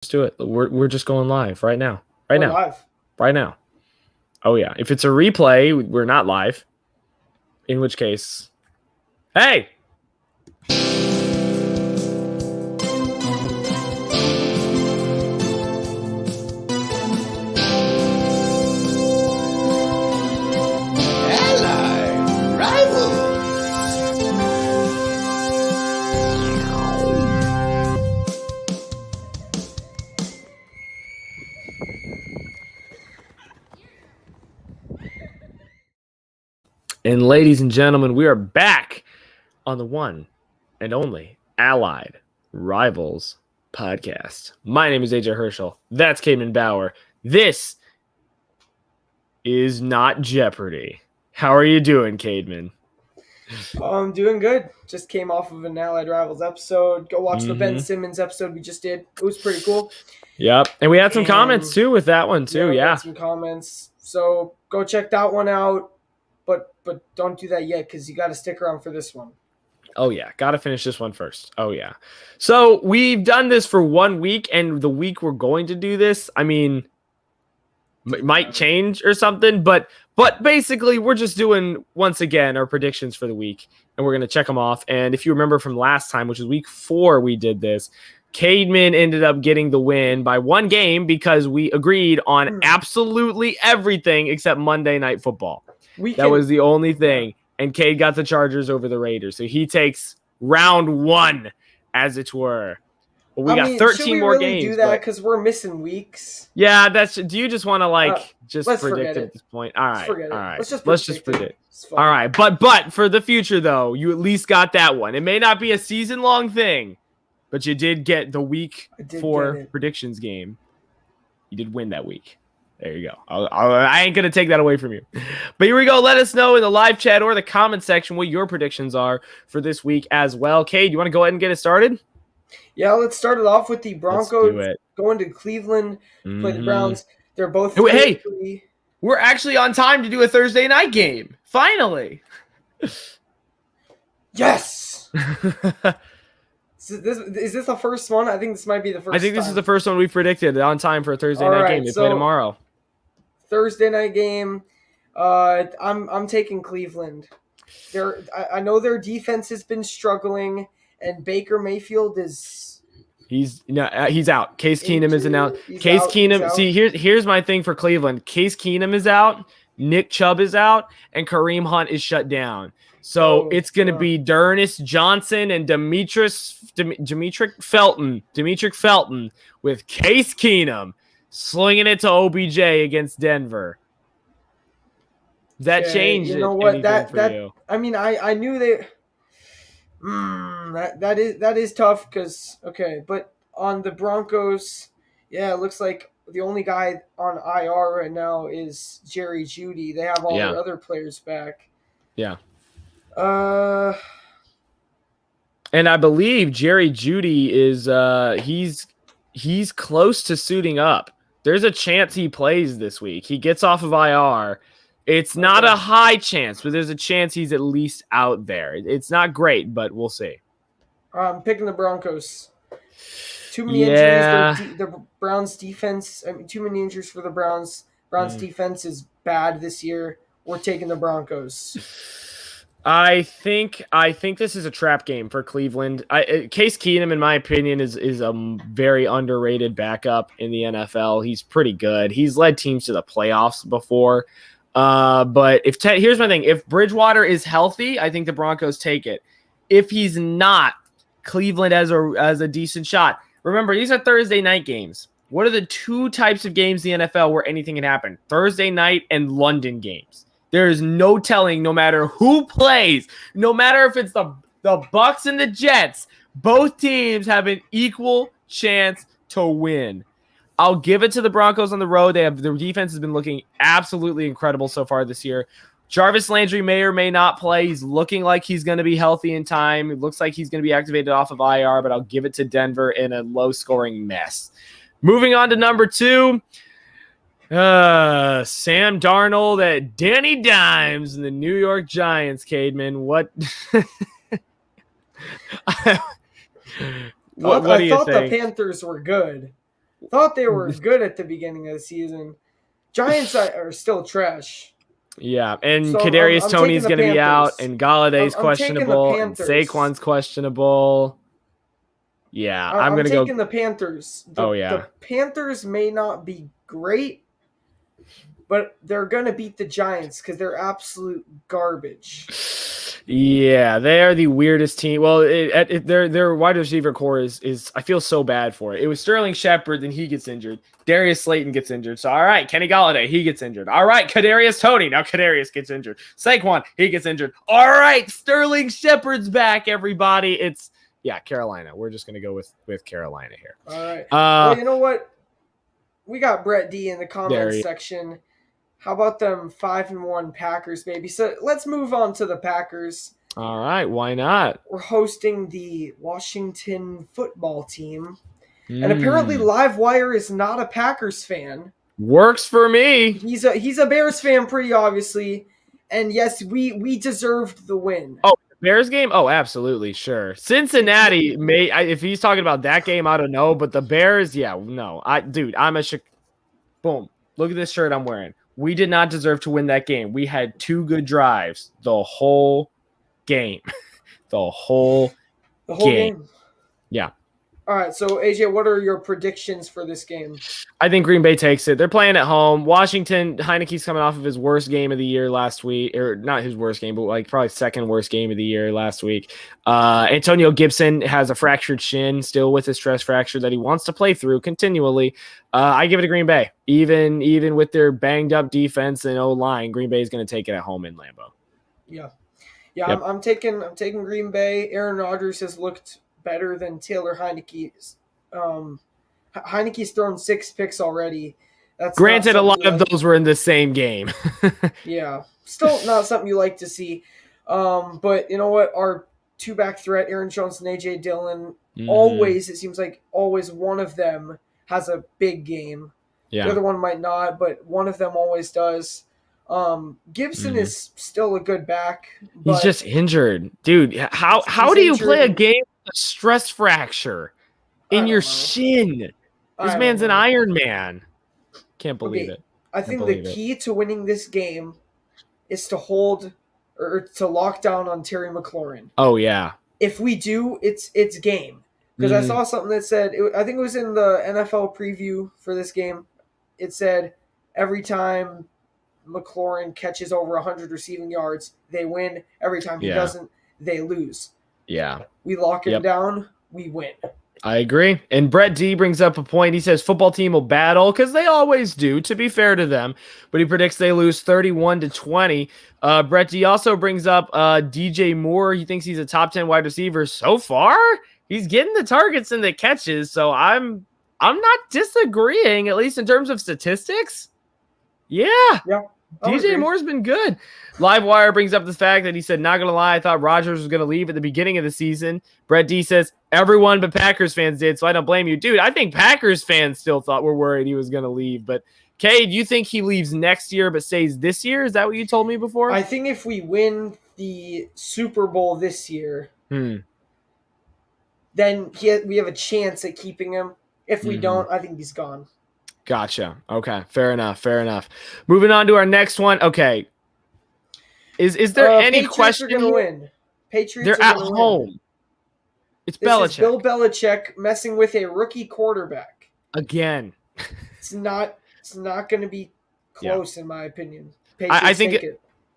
Let's do it. We're just going live right now. We're live. Right now. Oh yeah. If it's a replay, we're not live. In which case, hey. And ladies and gentlemen, we are back on the one and only Allied Rivals podcast. My name is AJ Herschel. That's Cayman Bauer. This is not Jeopardy. How are you doing, Cademan? I'm doing good. Just came off of an Allied Rivals episode. Go watch the Ben Simmons episode we just did. It was pretty cool. Yep. And we had some comments too with that one too. Yeah. Some comments. So go check that one out. But don't do that yet because you got to stick around for this one. Oh, yeah. Got to finish this one first. Oh, yeah. So we've done this for 1 week, and the week we're going to do this, I mean, might change or something, but basically we're just doing, once again, our predictions for the week, and we're going to check them off. And if you remember from last time, which was week 4 we did this, Cademan ended up getting the win by 1 game we agreed on absolutely everything except Monday Night Football. That was the only thing. And Cade got the Chargers over the Raiders. So he takes round 1, as it were. But we got 13 more games. Do that because we're missing weeks. Yeah, do you just want to just predict it at this point? All right. All right. Let's just predict. All right. But for the future though, you at least got that one. It may not be a season-long thing, but you did get the week 4 predictions game. You did win that week. There you go. I ain't going to take that away from you. But here we go. Let us know in the live chat or the comment section what your predictions are for this week as well. Cade, you want to go ahead and get it started? Yeah, let's start it off with the Broncos going to Cleveland, play the Browns. They're both Hey, we're actually on time to do a Thursday night game. Finally. Yes. Is this the first one? I think this might be the first. I think this is the first one we've predicted on time for a Thursday night game. They play tomorrow. Thursday night game. I'm taking Cleveland. I know their defense has been struggling, and Baker Mayfield he's out. Case Keenum is announced. Case Keenum. See, here's my thing for Cleveland. Case Keenum is out. Nick Chubb is out, and Kareem Hunt is shut down. So it's going to be D'Ernest Johnson and Demetric Felton with Case Keenum slinging it to OBJ against Denver. Does that change it? You know what? I mean, I knew they. That is tough because but on the Broncos, it looks like the only guy on IR right now is Jerry Jeudy. They have all their other players back. Yeah. And I believe Jerry Jeudy is he's close to suiting up. There's a chance he plays this week. He gets off of IR. It's not a high chance, but there's a chance he's at least out there. It's not great, but we'll see. I'm picking the Broncos. Too many injuries. The Browns defense. I mean, too many injuries for the Browns. Browns defense is bad this year. We're taking the Broncos. I think this is a trap game for Cleveland. Case Keenum, in my opinion, is a very underrated backup in the NFL. He's pretty good. He's led teams to the playoffs before. But here's my thing. If Bridgewater is healthy, I think the Broncos take it. If he's not, Cleveland has a decent shot. Remember, these are Thursday night games. What are the 2 types of games in the NFL where anything can happen? Thursday night and London games. There is no telling, no matter who plays, no matter if it's the Bucs and the Jets, both teams have an equal chance to win. I'll give it to the Broncos on the road. Their defense has been looking absolutely incredible so far this year. Jarvis Landry may or may not play. He's looking like he's going to be healthy in time. It looks like he's going to be activated off of IR, but I'll give it to Denver in a low-scoring mess. Moving on to number 2. Sam Darnold at Danny Dimes and the New York Giants, Cademan. What do you think? I thought the Panthers were good. Thought they were good at the beginning of the season. Giants are still trash. Yeah, and So Kadarius I'm taking Toney's the going to be out, Panthers. and Galladay's I'm taking the questionable, and Panthers. Saquon's questionable. Yeah, I'm I'm going to go. taking the Panthers. Oh, The yeah. Panthers may not be great, but they're going to beat the Giants because they're absolute garbage. Yeah, they are the weirdest team. Well, their wide receiver core is I feel so bad for it. It was Sterling Shepard, then he gets injured. Darius Slayton gets injured. So, all right, Kenny Galladay, he gets injured. All right, Kadarius Toney. Now Kadarius gets injured. Saquon, he gets injured. All right, Sterling Shepard's back, everybody. It's, Carolina. We're just going to go with Carolina here. All right. Well, you know what? We got Brett D in the comments section. How about them 5-1 Packers, baby? So let's move on to the Packers. All right, why not? We're hosting the Washington football team. And apparently Livewire is not a Packers fan. Works for me. He's a Bears fan, pretty obviously. And yes, we deserved the win. Oh, Bears game? Oh, absolutely, sure. Cincinnati if he's talking about that game, I don't know, but the Bears, no. I'm a boom. Look at this shirt I'm wearing. We did not deserve to win that game. We had 2 good drives the whole game. the whole game. Yeah. All right, so AJ, what are your predictions for this game? I think Green Bay takes it. They're playing at home. Washington, Heineke's coming off of his worst game of the year last week, or not his worst game, but like probably second worst game of the year last week. Antonio Gibson has a fractured shin, still with a stress fracture that he wants to play through continually. I give it to Green Bay, even with their banged up defense and O-line. Green Bay is going to take it at home in Lambeau. Yeah. Yep. I'm taking Green Bay. Aaron Rodgers has looked better than Taylor Heineke's. Heineke's thrown 6 picks already. That's granted, a lot of those were in the same game. Yeah, still not something you like to see. But you know what? Our 2-back threat, Aaron Jones and AJ Dillon, it seems like always one of them has a big game. Yeah. The other one might not, but one of them always does. Gibson is still a good back. But he's just injured. Dude, how do you play a game with a stress fracture in your shin? This man's an Iron Man. Can't believe it. I think the key to winning this game is to hold or to lock down on Terry McLaurin. Oh, yeah. If we do, it's game. Because I saw something that said, I think it was in the NFL preview for this game, it said every time McLaurin catches over 100 receiving yards, they win. Every time he doesn't, they lose. Yeah. We lock him down, we win. I agree. And Brett D brings up a point. He says football team will battle because they always do, to be fair to them. But he predicts they lose 31-20. Brett D also brings up DJ Moore. He thinks he's a top 10 wide receiver so far. He's getting the targets and the catches. So I'm not disagreeing, at least in terms of statistics. Yeah. DJ Moore's been good. Livewire brings up the fact that he said, not going to lie, I thought Rodgers was going to leave at the beginning of the season. Brett D says, everyone but Packers fans did, so I don't blame you. Dude, I think Packers fans still were worried he was going to leave. But, Kay, do you think he leaves next year but stays this year? Is that what you told me before? I think if we win the Super Bowl this year, then we have a chance at keeping him. If we don't, I think he's gone. Gotcha. Okay. Fair enough. Moving on to our next one. Okay. Is there any question? Patriots are going to win. They're at home. Win. It's Belichick. This is Bill Belichick messing with a rookie quarterback. Again. It's not going to be close, in my opinion.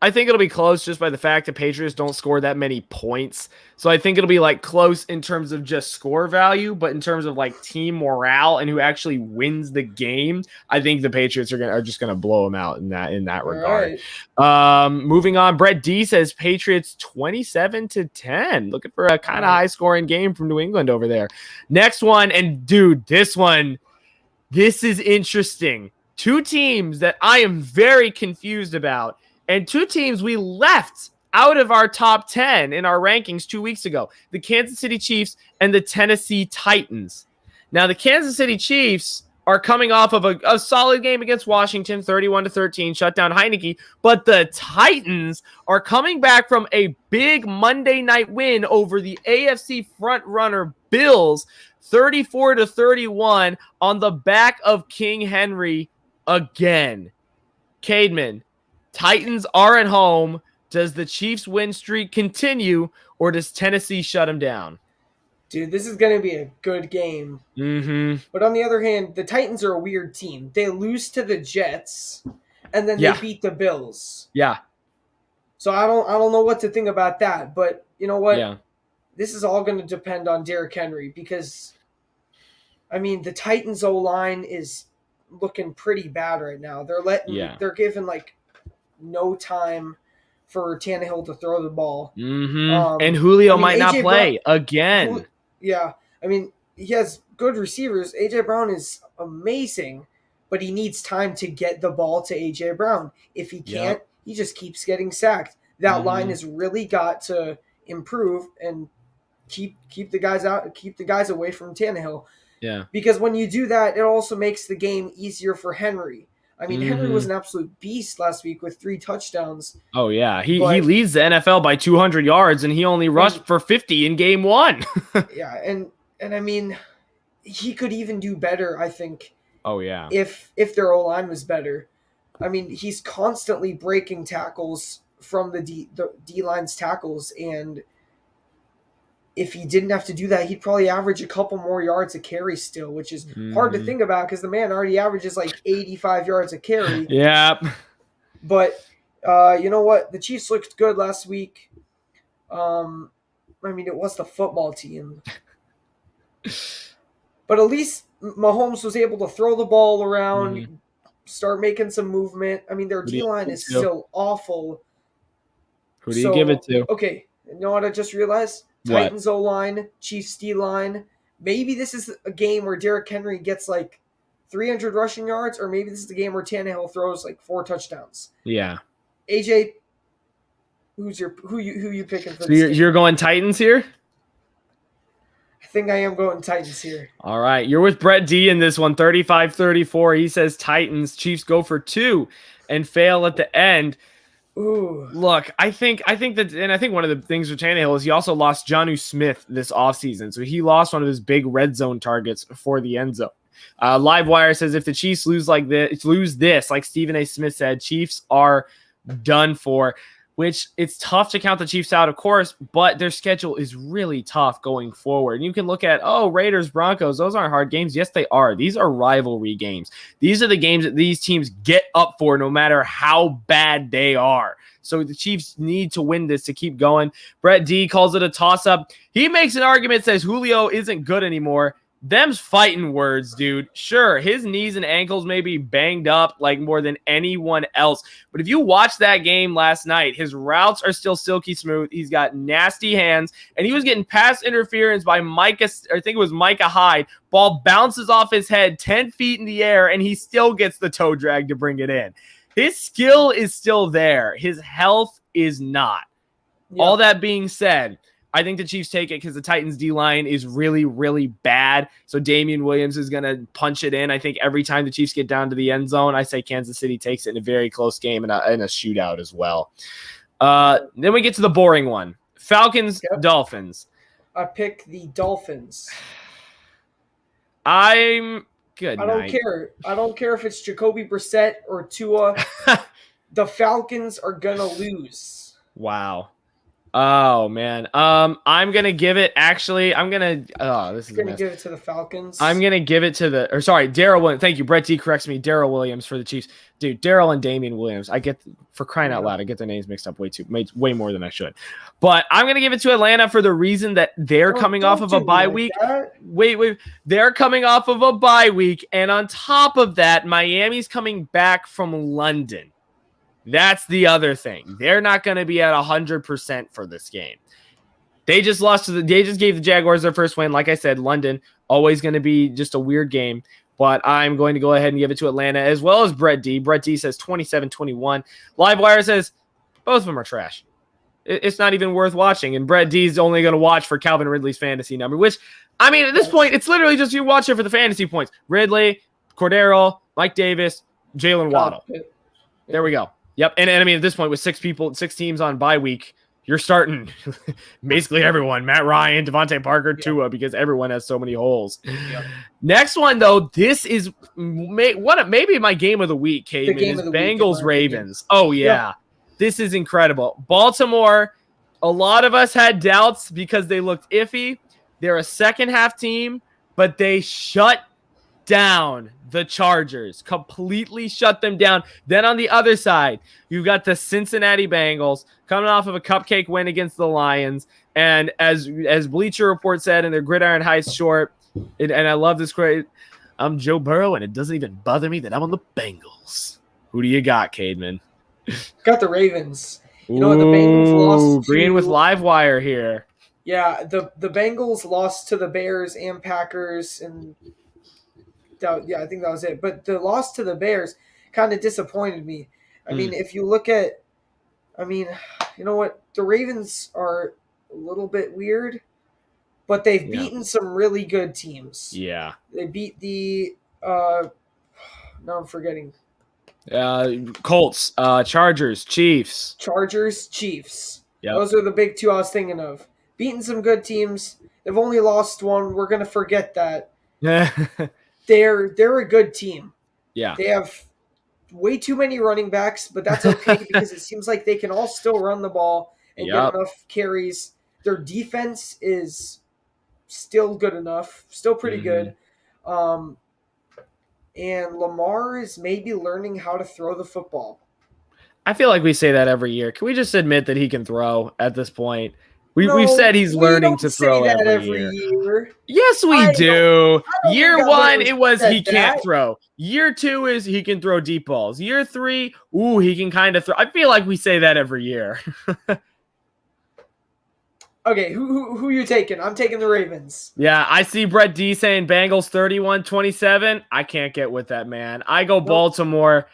I think it'll be close just by the fact that Patriots don't score that many points. So I think it'll be like close in terms of just score value, but in terms of like team morale and who actually wins the game, I think the Patriots are just gonna blow them out in that regard. Right. Moving on, Brett D says Patriots 27-10. Looking for a kind of high scoring game from New England over there. Next one, and dude, this is interesting. 2 teams that I am very confused about. And 2 teams we left out of our top 10 in our rankings 2 weeks ago. The Kansas City Chiefs and the Tennessee Titans. Now, the Kansas City Chiefs are coming off of a solid game against Washington, 31-13, shut down Heineke. But the Titans are coming back from a big Monday night win over the AFC frontrunner Bills 34-31 on the back of King Henry again. Cademan, Titans are at home. Does the Chiefs win streak continue, or does Tennessee shut them down? Dude, this is going to be a good game. Mm-hmm. But on the other hand, the Titans are a weird team. They lose to the Jets, and then they beat the Bills. Yeah. So I don't know what to think about that. But you know what? Yeah. This is all going to depend on Derrick Henry because, I mean, the Titans O-line is looking pretty bad right now. They're giving like no time for Tannehill to throw the ball. Mm-hmm. And Julio might not play again. Yeah. I mean, he has good receivers. A.J. Brown is amazing, but he needs time to get the ball to A.J. Brown. If he can't, he just keeps getting sacked. That line has really got to improve and keep the guys out, keep the guys away from Tannehill. Yeah. Because when you do that, it also makes the game easier for Henry. I mean, Henry was an absolute beast last week with 3 touchdowns. Oh, yeah. He leads the NFL by 200 yards, and he only rushed for 50 in game 1. Yeah, and I mean, he could even do better, I think. Oh, yeah. If their O-line was better. I mean, he's constantly breaking tackles from the D-line's tackles, and if he didn't have to do that, he'd probably average a couple more yards a carry still, which is hard to think about because the man already averages like 85 yards a carry. Yeah. But you know what? The Chiefs looked good last week. I mean, it was the football team. But at least Mahomes was able to throw the ball around, start making some movement. I mean, their D-line is still awful. Who do you give it to? Okay, you know what I just realized? Titans O-line, Chiefs D-line. Maybe this is a game where Derrick Henry gets like 300 rushing yards, or maybe this is the game where Tannehill throws like 4 touchdowns. Yeah. AJ, who you picking for so this game? You're going Titans here? I think I am going Titans here. All right. You're with Brett D in this one, 35-34. He says Titans. Chiefs go for 2 and fail at the end. Ooh. Look, I think that, and I think one of the things with Tannehill is he also lost Jonnu Smith this offseason. So he lost one of his big red zone targets for the end zone. Livewire says if the Chiefs lose this, like Stephen A. Smith said, Chiefs are done for, which it's tough to count the Chiefs out, of course, but their schedule is really tough going forward. You can look at, Raiders, Broncos, those aren't hard games. Yes, they are. These are rivalry games. These are the games that these teams get up for no matter how bad they are. So the Chiefs need to win this to keep going. Brett D calls it a toss-up. He makes an argument, says Julio isn't good anymore. Them's fighting words, dude. Sure, his knees and ankles may be banged up like more than anyone else. But if you watch that game last night, his routes are still silky smooth. He's got nasty hands, and he was getting pass interference by Micah Hyde. Ball bounces off his head 10 feet in the air, and he still gets the toe drag to bring it in. His skill is still there. His health is not. Yeah. All that being said, I think the Chiefs take it because the Titans D-line is really, really bad. So Damian Williams is going to punch it in. I think every time the Chiefs get down to the end zone, I say Kansas City takes it in a very close game and a shootout as well. Then we get to the boring one. Falcons, Dolphins. I pick the Dolphins. I'm good. I don't care. I don't care if it's Jacoby Brissett or Tua. The Falcons are going to lose. Wow. Oh, man. I'm going to give it, actually, this is going to give it to the Falcons. I'm going to give it to Darrell Williams. Thank you. Brett D corrects me. Darrell Williams for the Chiefs. Dude, Darrell and Damian Williams. For crying out loud, I get their names mixed up way more than I should. But I'm going to give it to Atlanta for the reason that they're coming off of a bye week. Wait. They're coming off of a bye week. And on top of that, Miami's coming back from London. That's the other thing. They're not going to be at 100% for this game. They just gave the Jaguars their first win. Like I said, London, always going to be just a weird game. But I'm going to go ahead and give it to Atlanta as well as Brett D. Brett D says 27-21. Livewire says both of them are trash. It's not even worth watching. And Brett D is only going to watch for Calvin Ridley's fantasy number, which, I mean, at this point, it's literally just you watch it for the fantasy points. Ridley, Cordero, Mike Davis, Jalen Waddle. There we go. Yep. And I mean, at this point, with 6 teams on bye week, you're starting basically everyone. Matt Ryan, Devontae Parker, Yeah. Tua, because everyone has so many holes. Yeah. Next one, though, this is maybe my game of the week, Cademan, game is of the week, in Bengals my Ravens. Oh, yeah. This is incredible. Baltimore, a lot of us had doubts because they looked iffy. They're a second half team, but they shut down the Chargers, completely shut them down. Then on the other side, you've got the Cincinnati Bengals coming off of a cupcake win against the Lions. And as Bleacher Report said in their Gridiron Heist short, and I love this quote, I'm Joe Burrow, and it doesn't even bother me that I'm on the Bengals. Who do you got, Cademan? Got the Ravens. You know what? The Bengals lost to... Green with Livewire here. Yeah, the Bengals lost to the Bears and Packers, and I think that was it. But the loss to the Bears kind of disappointed me. I mean, if you look at, you know what? The Ravens are a little bit weird, but they've beaten some really good teams. Yeah. They beat the, now I'm forgetting. Colts, Chargers, Chiefs. Chiefs. Yep. Those are the big two I was thinking of. Beating some good teams. They've only lost one. We're going to forget that. They're a good team. Yeah. They have way too many running backs, but that's okay because it seems like they can all still run the ball and get enough carries. Their defense is still good enough, still pretty good. And Lamar is maybe learning how to throw the football. I feel like we say that every year. Can we just admit that he can throw at this point? We've said he's learning to throw every year. Yes, we do. Year one, it was he can't throw. Year two is he can throw deep balls. Year three, he can kind of throw. I feel like we say that every year. Okay, who are you taking? I'm taking the Ravens. Yeah, I see Brett D saying Bengals 31-27. I can't get with that, man. I go Baltimore.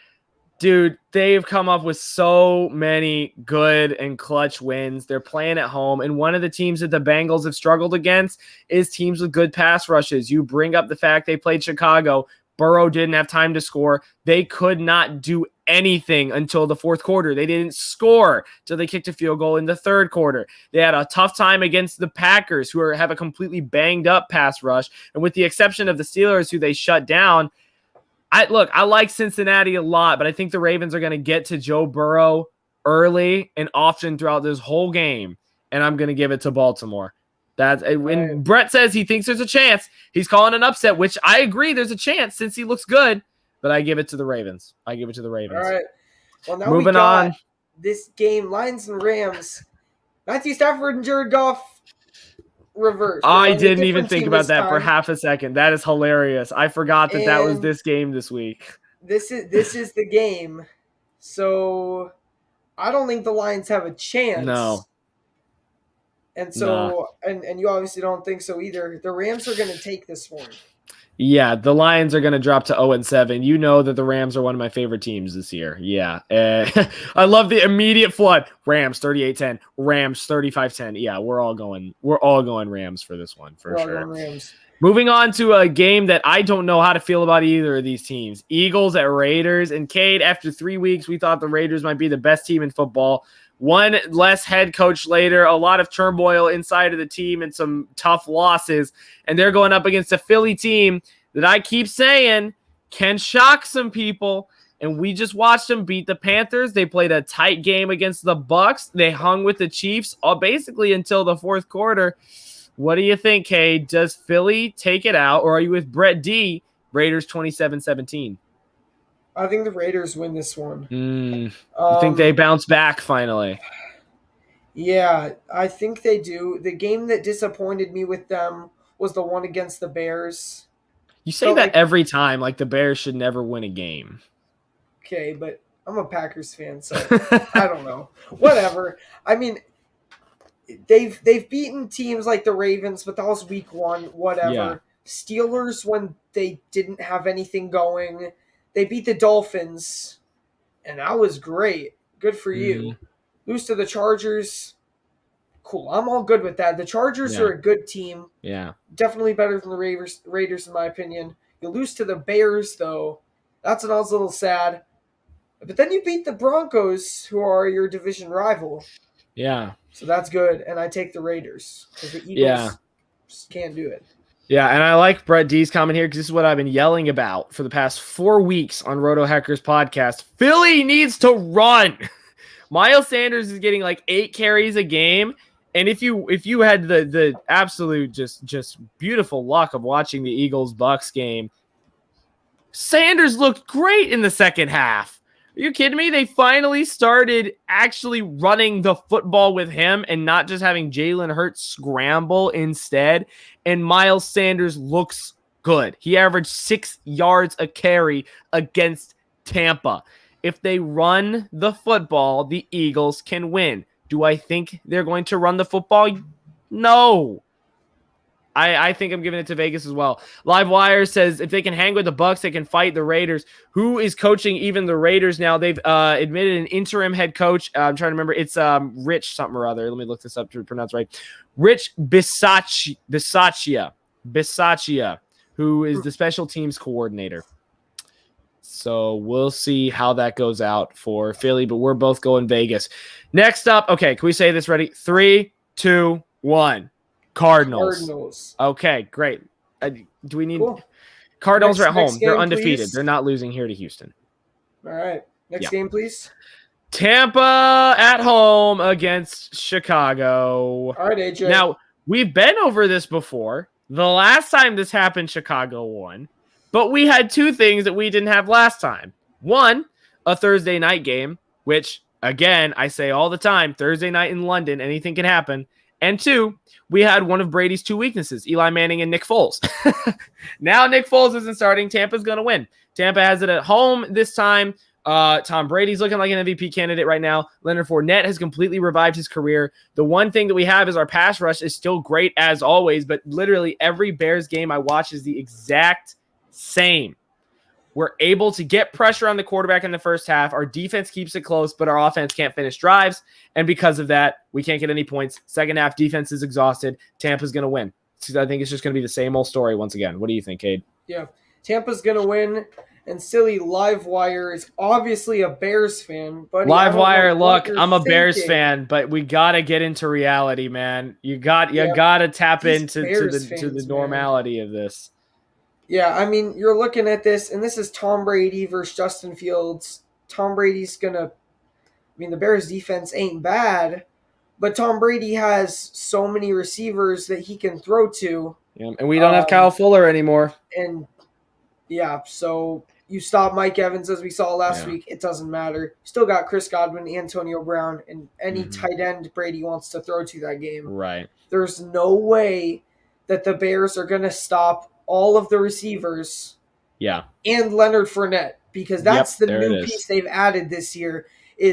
Dude, they've come up with so many good and clutch wins. They're playing at home, and one of the teams that the Bengals have struggled against is teams with good pass rushes. You bring up the fact they played Chicago. Burrow didn't have time to score. They could not do anything until the fourth quarter. They didn't score till they kicked a field goal in the third quarter. They had a tough time against the Packers, who have a completely banged up pass rush. And with the exception of the Steelers, who they shut down, I like Cincinnati a lot, but I think the Ravens are going to get to Joe Burrow early and often throughout this whole game, and I'm going to give it to Baltimore. When Brett says he thinks there's a chance, he's calling an upset, which I agree there's a chance since he looks good, but I give it to the Ravens. All right. Well, now moving on. This game, Lions and Rams. Matthew Stafford and Jared Goff. Reverse. I didn't even think about that for half a second. That is hilarious. I forgot that was this game this week. This is the game. So I don't think the Lions have a chance. No. And so and you obviously don't think so either. The Rams are going to take this one. Yeah, the Lions are going to drop to 0-7. You know that the Rams are one of my favorite teams this year. Yeah. I love the immediate flood. Rams 38-10. Rams 35-10. Yeah, we're all going Rams for this one for sure. Rams. Moving on to a game that I don't know how to feel about either of these teams. Eagles at Raiders. And Cade, after 3 weeks, we thought the Raiders might be the best team in football. One less head coach later, a lot of turmoil inside of the team and some tough losses. And they're going up against a Philly team that I keep saying can shock some people. And we just watched them beat the Panthers. They played a tight game against the Bucs. They hung with the Chiefs basically until the fourth quarter. What do you think, Kay? Does Philly take it out, or are you with Brett D, Raiders 27-17? I think the Raiders win this one. You think they bounce back finally? Yeah, I think they do. The game that disappointed me with them was the one against the Bears. You say that every time, like the Bears should never win a game. Okay, but I'm a Packers fan, so I don't know. Whatever. I mean, they've beaten teams like the Ravens, but that was week one. Whatever. Yeah. Steelers when they didn't have anything going. They beat the Dolphins, and that was great. Good for you. Lose to the Chargers. Cool. I'm all good with that. The Chargers are a good team. Yeah. Definitely better than the Raiders, in my opinion. You lose to the Bears, though. That's a little sad. But then you beat the Broncos, who are your division rival. Yeah. So that's good. And I take the Raiders because the Eagles Yeah. just can't do it. Yeah, and I like Brett D's comment here because this is what I've been yelling about for the past 4 weeks on Roto Hackers podcast. Philly needs to run. Miles Sanders is getting like 8 carries a game, and if you had the absolute just beautiful luck of watching the Eagles-Bucks game, Sanders looked great in the second half. Are you kidding me? They finally started actually running the football with him and not just having Jalen Hurts scramble instead. And Miles Sanders looks good. He averaged 6 yards a carry against Tampa. If they run the football, the Eagles can win. Do I think they're going to run the football? No. I think I'm giving it to Vegas as well. Livewire says if they can hang with the Bucks, they can fight the Raiders. Who is coaching even the Raiders now? They've admitted an interim head coach. I'm trying to remember. It's Rich something or other. Let me look this up to pronounce right. Rich Bisaccia, who is the special teams coordinator. So we'll see how that goes out for Philly, but we're both going Vegas. Next up, okay, can we say this ready? 3, 2, 1. Cardinals. Okay, great. Do we need Cardinals are at home? They're undefeated. Please. They're not losing here to Houston. All right. Next game, please. Tampa at home against Chicago. All right, AJ. Now, we've been over this before. The last time this happened, Chicago won. But we had 2 things that we didn't have last time. 1, a Thursday night game, which, again, I say all the time, Thursday night in London, anything can happen. And 2, we had one of Brady's 2 weaknesses, Eli Manning and Nick Foles. Now Nick Foles isn't starting. Tampa's going to win. Tampa has it at home this time. Tom Brady's looking like an MVP candidate right now. Leonard Fournette has completely revived his career. The one thing that we have is our pass rush is still great as always, but literally every Bears game I watch is the exact same. We're able to get pressure on the quarterback in the first half. Our defense keeps it close, but our offense can't finish drives. And because of that, we can't get any points. Second half, defense is exhausted. Tampa's going to win. I think it's just going to be the same old story once again. What do you think, Cade? Yeah, Tampa's going to win. And silly Livewire is obviously a Bears fan. Buddy, Livewire, look, I'm a Bears fan, but we got to get into reality, man. You got to tap into the normality of this. Yeah, I mean, you're looking at this, and this is Tom Brady versus Justin Fields. Tom Brady's going to – I mean, the Bears' defense ain't bad, but Tom Brady has so many receivers that he can throw to. Yeah, and we don't have Kyle Fuller anymore. And, yeah, so you stop Mike Evans, as we saw last week. It doesn't matter. Still got Chris Godwin, Antonio Brown, and any tight end Brady wants to throw to that game. Right. There's no way that the Bears are going to stop all of the receivers, and Leonard Fournette, because that's the new piece they've added this year.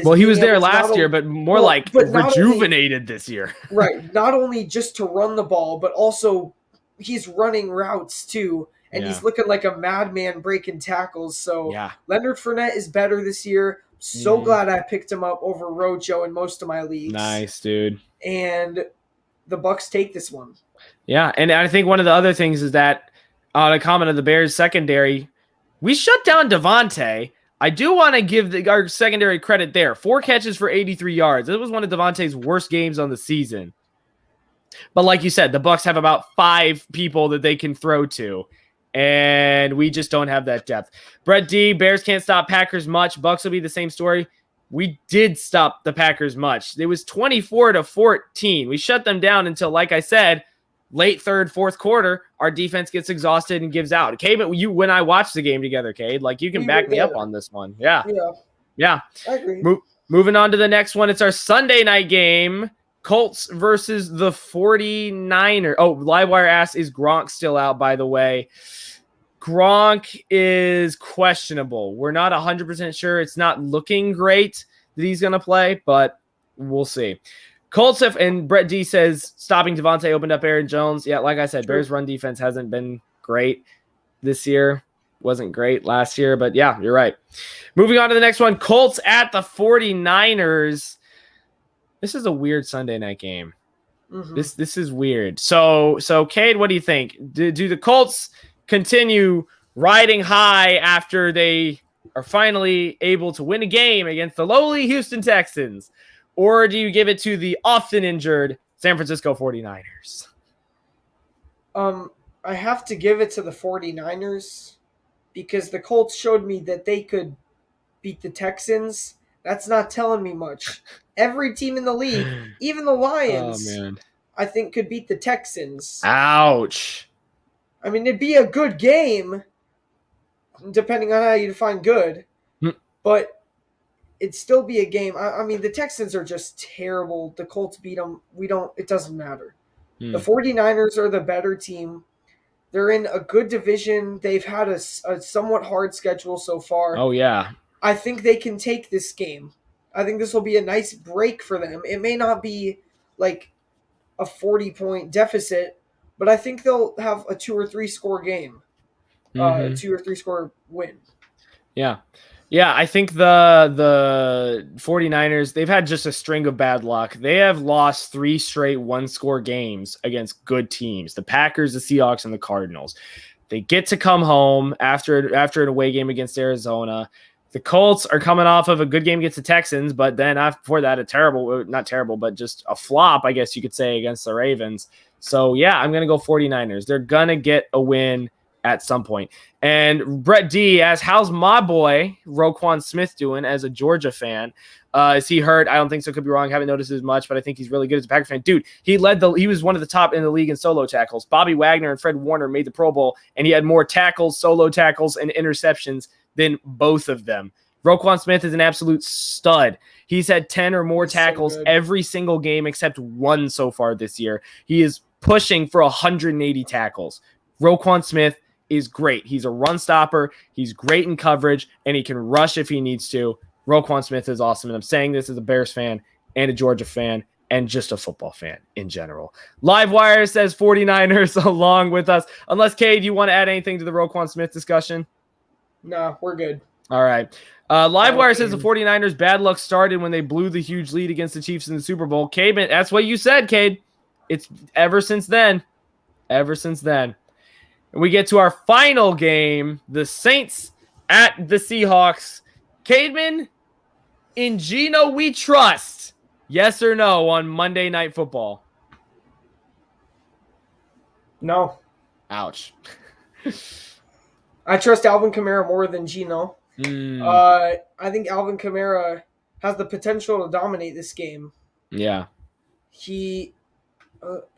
Well, he was there last year, but more rejuvenated this year. Right. Not only just to run the ball, but also he's running routes too, and he's looking like a madman breaking tackles. So Leonard Fournette is better this year. So glad I picked him up over Rojo in most of my leagues. Nice, dude. And the Bucs take this one. Yeah, and I think one of the other things is that on a comment of the Bears secondary, we shut down Devontae. I do want to give our secondary credit there. 4 catches for 83 yards. It was one of Devontae's worst games on the season. But like you said, the Bucs have about 5 people that they can throw to, and we just don't have that depth. Brett D, Bears can't stop Packers much. Bucs will be the same story. We did stop the Packers much. It was 24-14. We shut them down until, like I said, late third, fourth quarter, our defense gets exhausted and gives out. Cade, but when I watched the game together, Cade, like you can back me up on this one. Yeah. I agree. Moving on to the next one. It's our Sunday night game. Colts versus the 49ers. Oh, Livewire asks, is Gronk still out, by the way? Gronk is questionable. We're not 100% sure. It's not looking great that he's going to play, but we'll see. Colts and Brett D says stopping Devontae opened up Aaron Jones. Yeah, like I said, Bears run defense hasn't been great this year. Wasn't great last year, but yeah, you're right. Moving on to the next one. Colts at the 49ers. This is a weird Sunday night game. This is weird. So Cade, what do you think? Do the Colts continue riding high after they are finally able to win a game against the lowly Houston Texans? or do you give it to the often injured San Francisco 49ers? I have to give it to the 49ers because the Colts showed me that they could beat the Texans. That's not telling me much. Every team in the league, even the Lions, I think could beat the Texans. Ouch. I mean, it'd be a good game, depending on how you define good, but it'd still be a game. I mean, the Texans are just terrible. The Colts beat them. It doesn't matter. The 49ers are the better team. They're in a good division. They've had a somewhat hard schedule so far. Oh, yeah. I think they can take this game. I think this will be a nice break for them. It may not be like a 40-point deficit, but I think they'll have a 2 or 3 score game, 2 or 3 score win. Yeah. Yeah, I think the 49ers, they've had just a string of bad luck. They have lost 3 straight one-score games against good teams, the Packers, the Seahawks, and the Cardinals. They get to come home after an away game against Arizona. The Colts are coming off of a good game against the Texans, but then before that, just a flop, I guess you could say, against the Ravens. So, yeah, I'm going to go 49ers. They're going to get a win at some point. And Brett D asks, how's my boy Roquan Smith doing as a Georgia fan? Is he hurt? I don't think so. Could be wrong. Haven't noticed as much, but I think he's really good as a Packer fan. Dude, he was one of the top in the league in solo tackles. Bobby Wagner and Fred Warner made the Pro Bowl, and he had more tackles, solo tackles, and interceptions than both of them. Roquan Smith is an absolute stud. He's had 10 or more tackles every single game except one so far this year. He is pushing for 180 tackles. Roquan Smith is great. He's a run stopper. He's great in coverage, and he can rush if he needs to. Roquan Smith is awesome, and I'm saying this as a Bears fan and a Georgia fan and just a football fan in general. Livewire says 49ers along with us. Unless, Cade, you want to add anything to the Roquan Smith discussion? No, we're good. All right. Livewire says the 49ers bad luck started when they blew the huge lead against the Chiefs in the Super Bowl. Cade, that's what you said, Cade. It's ever since then. Ever since then. And we get to our final game, the Saints at the Seahawks. Cademan, in Geno we trust. Yes or no on Monday Night Football? No. Ouch. I trust Alvin Kamara more than Geno. I think Alvin Kamara has the potential to dominate this game. Yeah. He,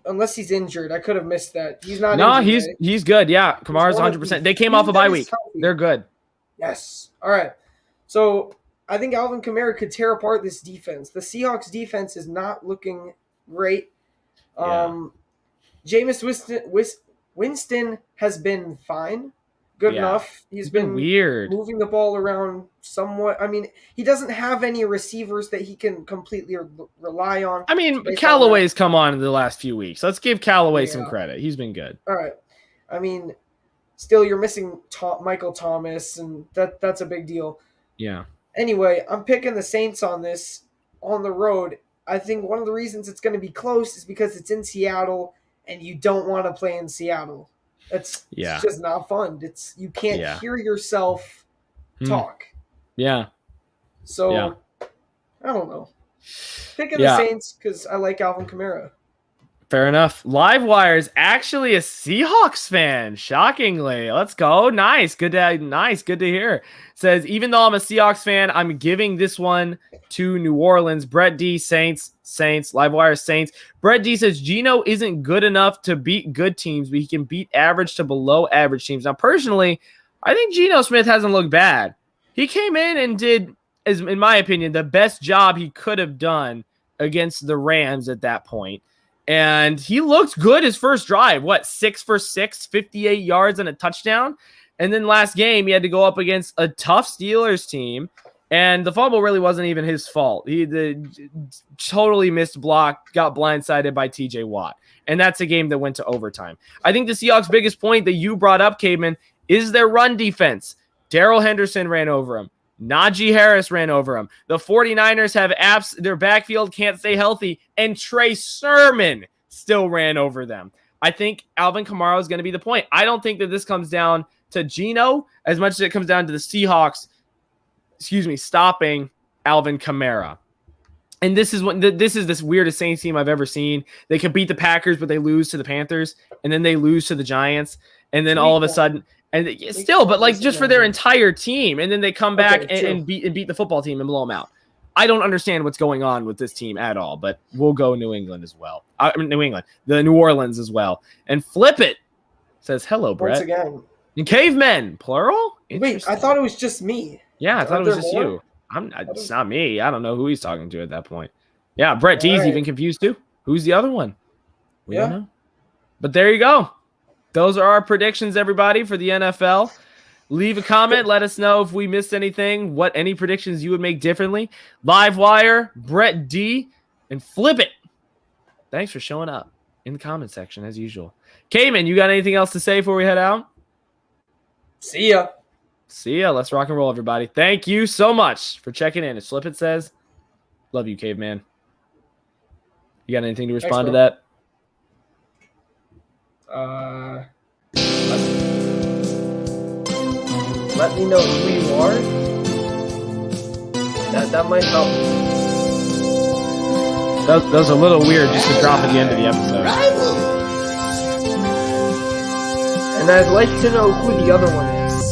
unless he's injured, I could have missed that. He's not. No, injured, he's good. Yeah, Kamara's 100%. They came off a bye week. Healthy. They're good. Yes. All right. So I think Alvin Kamara could tear apart this defense. The Seahawks defense is not looking great. Jameis Winston has been fine. Good enough. He's been weird, moving the ball around somewhat. I mean, he doesn't have any receivers that he can completely rely on. I mean, Callaway's come on in the last few weeks. Let's give Callaway some credit. He's been good. All right. I mean, still, you're missing Michael Thomas, and that's a big deal. Yeah. Anyway, I'm picking the Saints on this on the road. I think one of the reasons it's going to be close is because it's in Seattle, and you don't want to play in Seattle. It's just not fun. You can't hear yourself talk. Yeah. So, I don't know. Picking the Saints because I like Alvin Kamara. Fair enough. Livewire is actually a Seahawks fan. Shockingly. Let's go. Nice. Good to hear. Says, even though I'm a Seahawks fan, I'm giving this one to New Orleans. Brett D, Saints. Livewire, Saints. Brett D says, Geno isn't good enough to beat good teams, but he can beat average to below average teams. Now, personally, I think Geno Smith hasn't looked bad. He came in and did, in my opinion, the best job he could have done against the Rams at that point. And he looked good his first drive. 6 for 6, 58 yards and a touchdown. And then last game, he had to go up against a tough Steelers team. And the fumble really wasn't even his fault. He totally missed block, got blindsided by TJ Watt. And that's a game that went to overtime. I think the Seahawks' biggest point that you brought up, Caveman, is their run defense. Darrell Henderson ran over him. Najee Harris ran over him. The 49ers have their backfield can't stay healthy, and Trey Sermon still ran over them. I think Alvin Kamara is going to be the point. I don't think that this comes down to Geno as much as it comes down to the Seahawks, stopping Alvin Kamara. And this is this weirdest Saints team I've ever seen. They could beat the Packers, but they lose to the Panthers, and then they lose to the Giants, and then all of a sudden, and still, but like just for their entire team, and then they come back and beat the football team and blow them out. I don't understand what's going on with this team at all, but we'll go New England as well. The New Orleans as well, and flip it. Says hello, Brett. Once again. And cavemen, plural. Wait, I thought it was just me. Yeah, I thought it was just you. It's not me. I don't know who he's talking to at that point. Yeah, Brett D's even confused too. Who's the other one? We don't know. But there you go. Those are our predictions, everybody, for the NFL. Leave a comment. Let us know if we missed anything, what any predictions you would make differently. Livewire, Brett D, and flip it. Thanks for showing up in the comment section as usual. Cayman, you got anything else to say before we head out? See ya. See ya. Let's rock and roll, everybody. Thank you so much for checking in. As Flip It says, love you, caveman. You got anything to respond to that? Let me know who you are. That might help. That was a little weird just to drop at the end of the episode. And I'd like to know who the other one is.